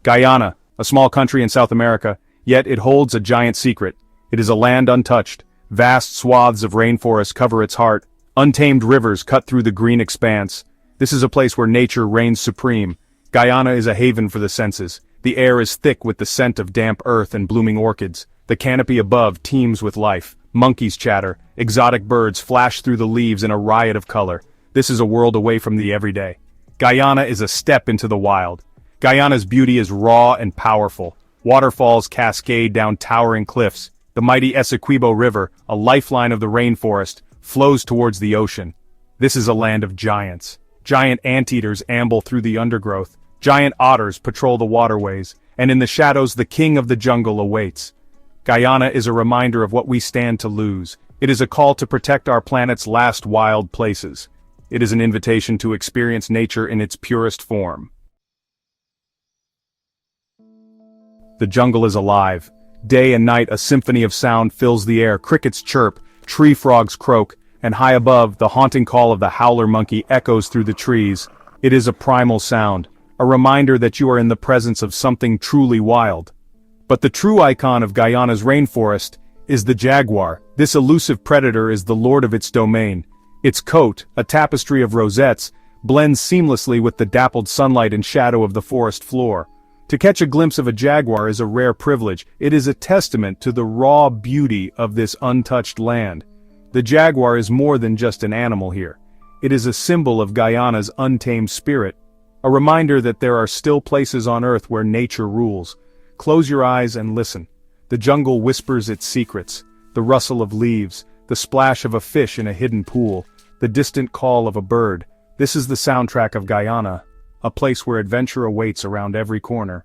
Guyana, a small country in South America, yet it holds a giant secret. It is a land untouched. Vast swaths of rainforest cover its heart. Untamed rivers cut through the green expanse. This is a place where nature reigns supreme. Guyana is a haven for the senses. The air is thick with the scent of damp earth and blooming orchids. The canopy above teems with life. Monkeys chatter. Exotic birds flash through the leaves in a riot of color. This is a world away from the everyday. Guyana is a step into the wild. Guyana's beauty is raw and powerful. Waterfalls cascade down towering cliffs. The mighty Essequibo River, a lifeline of the rainforest, flows towards the ocean. This is a land of giants. Giant anteaters amble through the undergrowth. Giant otters patrol the waterways, and in the shadows the king of the jungle awaits. Guyana is a reminder of what we stand to lose. It is a call to protect our planet's last wild places. It is an invitation to experience nature in its purest form. The jungle is alive. Day and night a symphony of sound fills the air. Crickets chirp, tree frogs croak, and high above, the haunting call of the howler monkey echoes through the trees. It is a primal sound, a reminder that you are in the presence of something truly wild. But the true icon of Guyana's rainforest is the jaguar. This elusive predator is the lord of its domain. Its coat, a tapestry of rosettes, blends seamlessly with the dappled sunlight and shadow of the forest floor. To catch a glimpse of a jaguar is a rare privilege. It is a testament to the raw beauty of this untouched land. The jaguar is more than just an animal here. It is a symbol of Guyana's untamed spirit, a reminder that there are still places on Earth where nature rules. Close your eyes and listen. The jungle whispers its secrets, the rustle of leaves, the splash of a fish in a hidden pool, the distant call of a bird. This is the soundtrack of Guyana, a place where adventure awaits around every corner.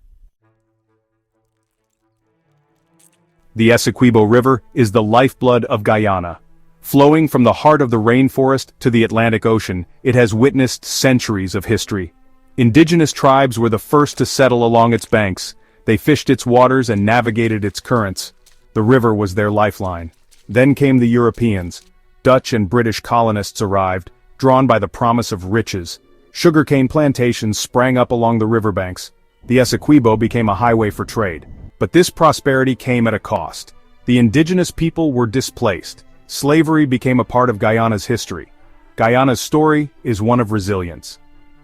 The Essequibo River is the lifeblood of Guyana. Flowing from the heart of the rainforest to the Atlantic Ocean, it has witnessed centuries of history. Indigenous tribes were the first to settle along its banks. They fished its waters and navigated its currents. The river was their lifeline. Then came the Europeans. Dutch and British colonists arrived, drawn by the promise of riches. Sugarcane plantations sprang up along the riverbanks. The Essequibo became a highway for trade. But this prosperity came at a cost. The indigenous people were displaced. Slavery became a part of Guyana's history. Guyana's story is one of resilience.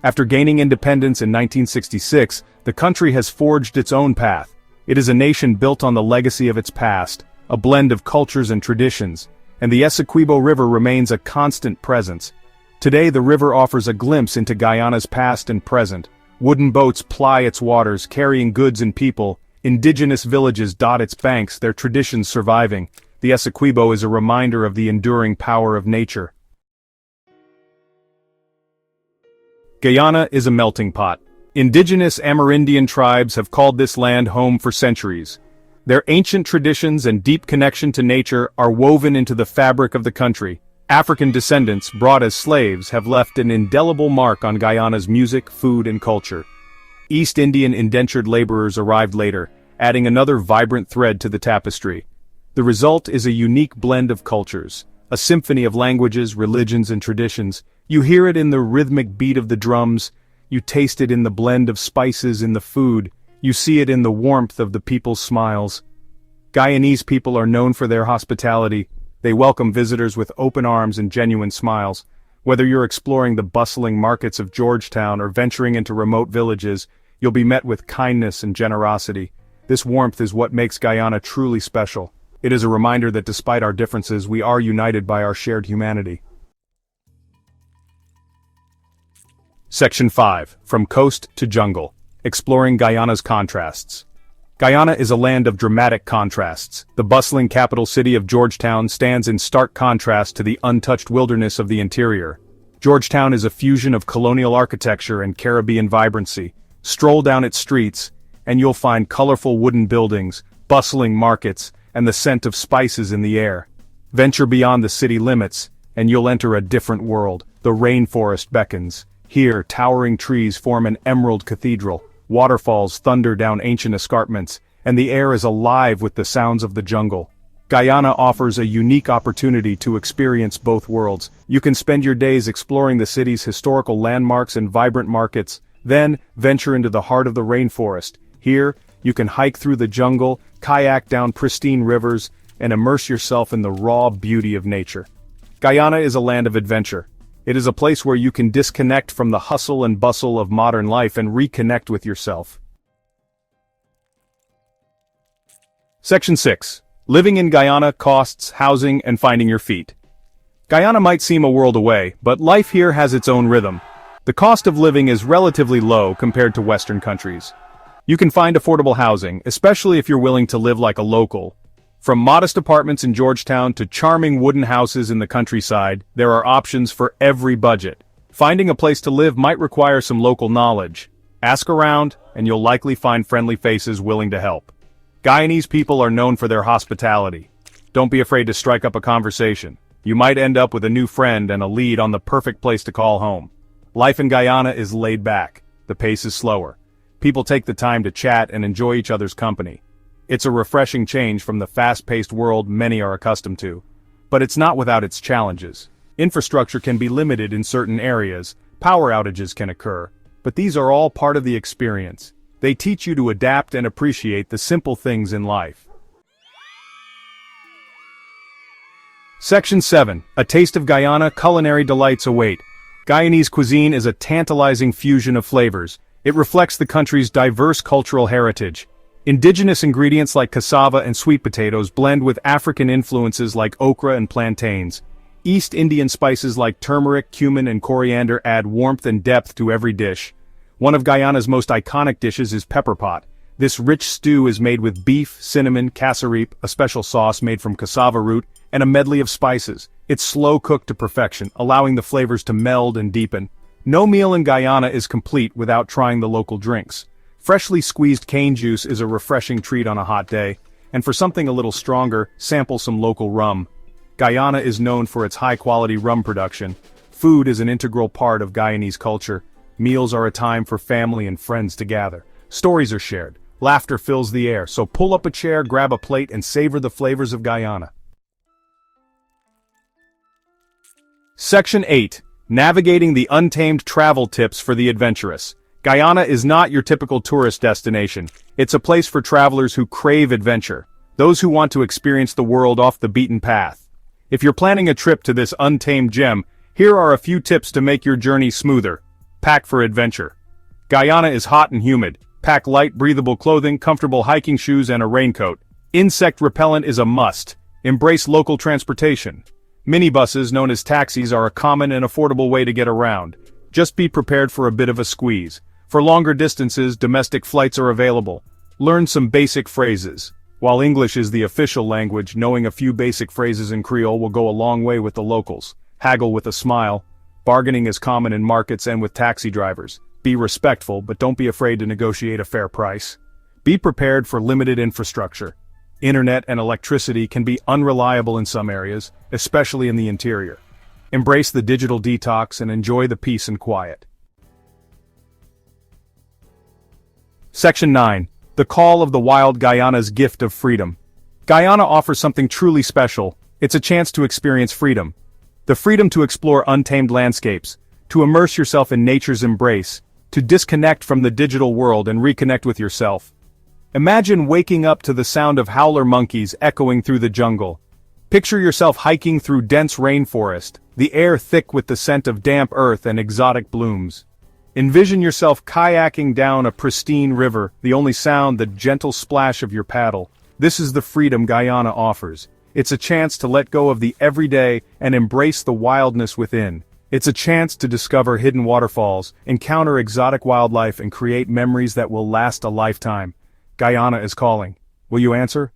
After gaining independence in 1966, the country has forged its own path. It is a nation built on the legacy of its past, a blend of cultures and traditions, and the Essequibo River remains a constant presence. Today the river offers a glimpse into Guyana's past and present. Wooden boats ply its waters, carrying goods and people. Indigenous villages dot its banks, their traditions surviving. The Essequibo is a reminder of the enduring power of nature. Guyana is a melting pot. Indigenous Amerindian tribes have called this land home for centuries. Their ancient traditions and deep connection to nature are woven into the fabric of the country. African descendants, brought as slaves, have left an indelible mark on Guyana's music, food, and culture. East Indian indentured laborers arrived later, adding another vibrant thread to the tapestry. The result is a unique blend of cultures, a symphony of languages, religions, and traditions. You hear it in the rhythmic beat of the drums, you taste it in the blend of spices in the food, you see it in the warmth of the people's smiles. Guyanese people are known for their hospitality. They welcome visitors with open arms and genuine smiles. Whether you're exploring the bustling markets of Georgetown or venturing into remote villages, you'll be met with kindness and generosity. This warmth is what makes Guyana truly special. It is a reminder that despite our differences, we are united by our shared humanity. Section 5. From Coast to Jungle. Exploring Guyana's contrasts. Guyana is a land of dramatic contrasts. The bustling capital city of Georgetown stands in stark contrast to the untouched wilderness of the interior. Georgetown is a fusion of colonial architecture and Caribbean vibrancy. Stroll down its streets, and you'll find colorful wooden buildings, bustling markets, and the scent of spices in the air. Venture beyond the city limits, and you'll enter a different world. The rainforest beckons. Here, towering trees form an emerald cathedral. Waterfalls thunder down ancient escarpments, and the air is alive with the sounds of the jungle. Guyana offers a unique opportunity to experience both worlds. You can spend your days exploring the city's historical landmarks and vibrant markets, then venture into the heart of the rainforest. Here, you can hike through the jungle, kayak down pristine rivers, and immerse yourself in the raw beauty of nature. Guyana is a land of adventure. It is a place where you can disconnect from the hustle and bustle of modern life and reconnect with yourself. Section 6. Living in Guyana: Costs, Housing, and Finding Your Feet. Guyana might seem a world away, but life here has its own rhythm. The cost of living is relatively low compared to Western countries. You can find affordable housing, especially if you're willing to live like a local. From modest apartments in Georgetown to charming wooden houses in the countryside, there are options for every budget. Finding a place to live might require some local knowledge. Ask around, and you'll likely find friendly faces willing to help. Guyanese people are known for their hospitality. Don't be afraid to strike up a conversation. You might end up with a new friend and a lead on the perfect place to call home. Life in Guyana is laid back. The pace is slower. People take the time to chat and enjoy each other's company. It's a refreshing change from the fast-paced world many are accustomed to. But it's not without its challenges. Infrastructure can be limited in certain areas, power outages can occur, but these are all part of the experience. They teach you to adapt and appreciate the simple things in life. Section 7. A Taste of Guyana: Culinary Delights Await. Guyanese cuisine is a tantalizing fusion of flavors. It reflects the country's diverse cultural heritage. Indigenous ingredients like cassava and sweet potatoes blend with African influences like okra and plantains. East Indian spices like turmeric, cumin, and coriander add warmth and depth to every dish. One of Guyana's most iconic dishes is pepper pot. This rich stew is made with beef, cinnamon, cassaripe, a special sauce made from cassava root, and a medley of spices. It's slow-cooked to perfection, allowing the flavors to meld and deepen. No meal in Guyana is complete without trying the local drinks. Freshly squeezed cane juice is a refreshing treat on a hot day, and for something a little stronger, sample some local rum. Guyana is known for its high-quality rum production. Food is an integral part of Guyanese culture. Meals are a time for family and friends to gather. Stories are shared. Laughter fills the air, so pull up a chair, grab a plate, and savor the flavors of Guyana. Section 8. Navigating the Untamed: Travel Tips for the Adventurous. Guyana is not your typical tourist destination. It's a place for travelers who crave adventure, those who want to experience the world off the beaten path. If you're planning a trip to this untamed gem, here are a few tips to make your journey smoother. Pack for adventure. Guyana is hot and humid. Pack light, breathable clothing, comfortable hiking shoes, and a raincoat. Insect repellent is a must. Embrace local transportation. Minibuses, known as taxis, are a common and affordable way to get around. Just be prepared for a bit of a squeeze. For longer distances, domestic flights are available. Learn some basic phrases. While English is the official language, knowing a few basic phrases in Creole will go a long way with the locals. Haggle with a smile. Bargaining is common in markets and with taxi drivers. Be respectful, but don't be afraid to negotiate a fair price. Be prepared for limited infrastructure. Internet and electricity can be unreliable in some areas, especially in the interior. Embrace the digital detox and enjoy the peace and quiet. Section 9. The Call of the Wild: Guyana's Gift of Freedom. Guyana offers something truly special. It's a chance to experience freedom. The freedom to explore untamed landscapes, to immerse yourself in nature's embrace, to disconnect from the digital world and reconnect with yourself. Imagine waking up to the sound of howler monkeys echoing through the jungle. Picture yourself hiking through dense rainforest, the air thick with the scent of damp earth and exotic blooms. Envision yourself kayaking down a pristine river, the only sound the gentle splash of your paddle. This is the freedom Guyana offers. It's a chance to let go of the everyday and embrace the wildness within. It's a chance to discover hidden waterfalls, encounter exotic wildlife, and create memories that will last a lifetime. Guyana is calling. Will you answer?